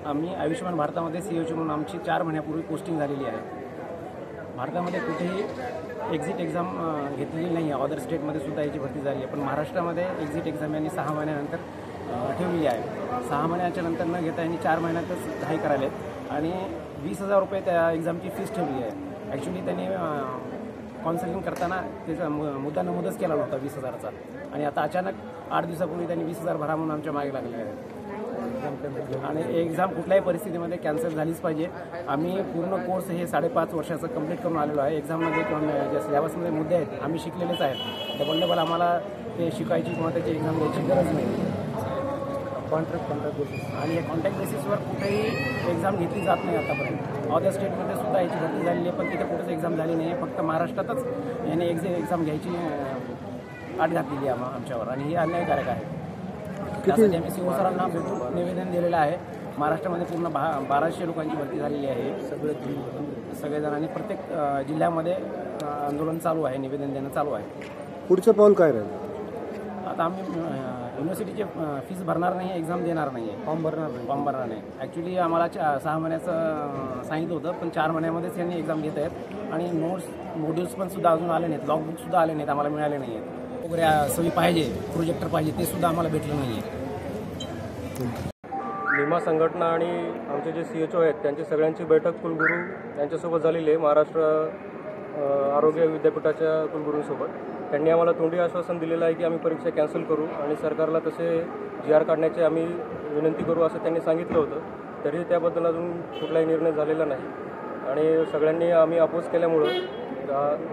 आम्ही आयुष्यमान भारतामध्ये सीओची म्हणून आमची 4 महिन्यापूर्वी पोस्टिंग झालेली आहे। भारतामध्ये कुठेही एक्झिट एक्झाम घेतलेली नाही आहे। अदर स्टेटमध्ये सुद्धा याची भरती झाली आहे, पण महाराष्ट्रामध्ये एक्झिट एक्झाम यांनी 6 महिन्यानंतर ठेवलेली आहे। 6 महिन्याच्या नंतर न घेता यांनी 4 महिन्यातच घाई करायला आणि 20,000 रुपये त्या एक्झामची फीस ठेवली आहे। ॲक्च्युली त्यांनी काउन्सिलिंग करताना त्याचा मुद्दा नमूदच केला नव्हता 20,000चा, आणि आता अचानक 8 दिवसापूर्वी त्यांनी 20,000 भरा म्हणून आमच्या मागे लागले आहेत। आणि एक्झाम कुठल्याही परिस्थितीमध्ये कॅन्सल झालीच पाहिजे। आम्ही पूर्ण कोर्स हे 5.5 वर्षाचं कंप्लीट करून आलेलो आहे। एक्झाममध्ये किंवा ज्या सिलेबसमध्ये मुद्दे आहेत आम्ही शिकलेलेच आहेत। डबल आम्हाला ते शिकायची किंवा त्याची एक्झाम द्यायची गरज नाही। कॉन्ट्रॅक्ट बेसिस आणि या कॉन्ट्रॅक्ट बेसिसवर कुठेही एक्झाम घेतली जात नाही आतापर्यंत। अदर स्टेटमध्ये सुद्धा याची भरती झालेली आहे, पण तिथे कुठेच एक्झाम झाली नाही आहे। फक्त महाराष्ट्रातच याने एक्झाम घ्यायची अट घातलेली आहे आमच्यावर, आणि ही अन्यायकारक आहे। त्यासाठी आम्ही सीओ सरांना भेटून निवेदन दिलेलं आहे। महाराष्ट्रामध्ये पूर्ण 1200 लोकांची भरती झालेली आहे सगळेजणांनी। प्रत्येक जिल्ह्यामध्ये आंदोलन चालू आहे, निवेदन देणं चालू आहे। पुढचं पाऊल काय राहील? आता आम्ही युनिव्हर्सिटीचे फीस भरणार नाही, एक्झाम देणार नाही आहे, फॉर्म भरणार नाही। ॲक्च्युली आम्हाला 6 महिन्याचं सांगितलं होतं, पण 4 महिन्यामध्येच यांनी एक्झाम घेत आहेत। आणि मॉड्यूल्स पण सुद्धा अजून आले नाहीत, लॉगबुकसुद्धा आले नाहीत, आम्हाला मिळाले नाही आहेत। वगैरे सही पाहिजे, प्रोजेक्टर पाहिजे, ते सुद्धा आम्हाला भेटलं नाही आहे। निमा संघटना आणि आमचे जे CHO आहेत त्यांची सगळ्यांची बैठक कुलगुरू यांच्यासोबत झालेली आहे, महाराष्ट्र आरोग्य विद्यापीठाच्या कुलगुरूंसोबत। त्यांनी आम्हाला तोंडी आश्वासन दिलेलं आहे की आम्ही परीक्षा कॅन्सल करू आणि सरकारला तसे GR काढण्याची आम्ही विनंती करू असं त्यांनी सांगितलं होतं। तरी त्याबद्दल अजून कुठलाही निर्णय झालेला नाही, आणि सगळ्यांनी आम्ही अपोज केल्यामुळं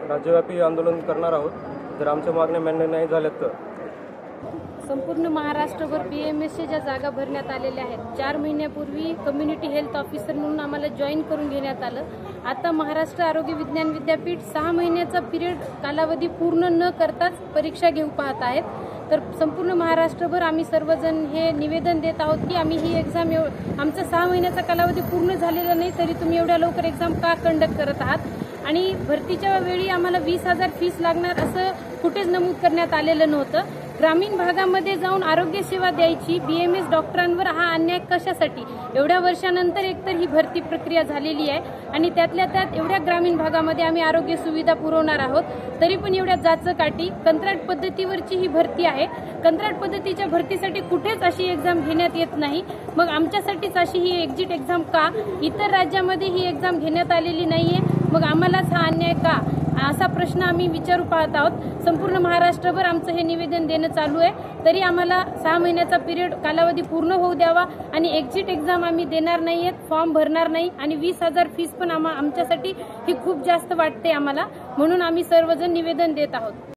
राज्यव्यापी आंदोलन करणार आहोत जर आमच्या मागण्या मान्य नाही झाल्यात तर। संपूर्ण महाराष्ट्रभर BAMSच्या ज्या जागा भरण्यात आलेल्या आहेत, 4 महिन्यापूर्वी कम्युनिटी हेल्थ ऑफिसर म्हणून आम्हाला जॉईन करून घेण्यात आलं। आता महाराष्ट्र आरोग्य विज्ञान विद्यापीठ 6 महिन्याचा पिरियड कालावधी पूर्ण न करताच परीक्षा घेऊ पाहत आहेत। तर संपूर्ण महाराष्ट्रभर आम्ही सर्वजण हे निवेदन देत आहोत की आम्ही ही एक्झाम आमचा 6 महिन्याचा कालावधी पूर्ण झालेला नाही, तरी तुम्ही एवढ्या लवकर एक्झाम का कंडक्ट करत आहात? आणि भरतीच्या वेळी आम्हाला 20,000 फीस लागणार असं कुठेच नमूद करण्यात आलेलं नव्हतं। ग्रामीण भागामध्ये जाऊन आरोग्य सेवा द्यायची BAMS डॉक्टरांवर हा अन्याय कशासाठी? एवढ्या वर्षानंतर एकतर ही भरती प्रक्रिया झालेली आहे, आणि त्यातल्या त्यात एवढ्या ग्रामीण भागामध्ये आम्ही आरोग्य सुविधा पुरवणार आहोत, तरी पण एवढ्या जाचकाठी कंत्राट पद्धतीवरची ही भरती आहे। कंत्राट पद्धतीच्या भरतीसाठी कुठेच अशी एक्झाम घेण्यात येत नाही, मग आमच्यासाठीच अशी ही एक्झिट एक्झाम का? इतर राज्यामध्ये ही एक्झाम घेण्यात आलेली नाहीये, मग आम्हालाच हा अन्याय का? असा प्रश्न आम्ही विचारू पाहत आहोत। संपूर्ण महाराष्ट्रभर आमचं हे निवेदन देणं चालू आहे, तरी आम्हाला 6 महिन्याचा पिरियड कालावधी पूर्ण होऊ द्यावा, आणि एक्झिट एक्झाम आम्ही देणार नाहीयेत, फॉर्म भरणार नाही, आणि 20,000 फीस पण आमच्यासाठी ही खूप जास्त वाटते आम्हाला, म्हणून आम्ही सर्वजण निवेदन देत आहोत।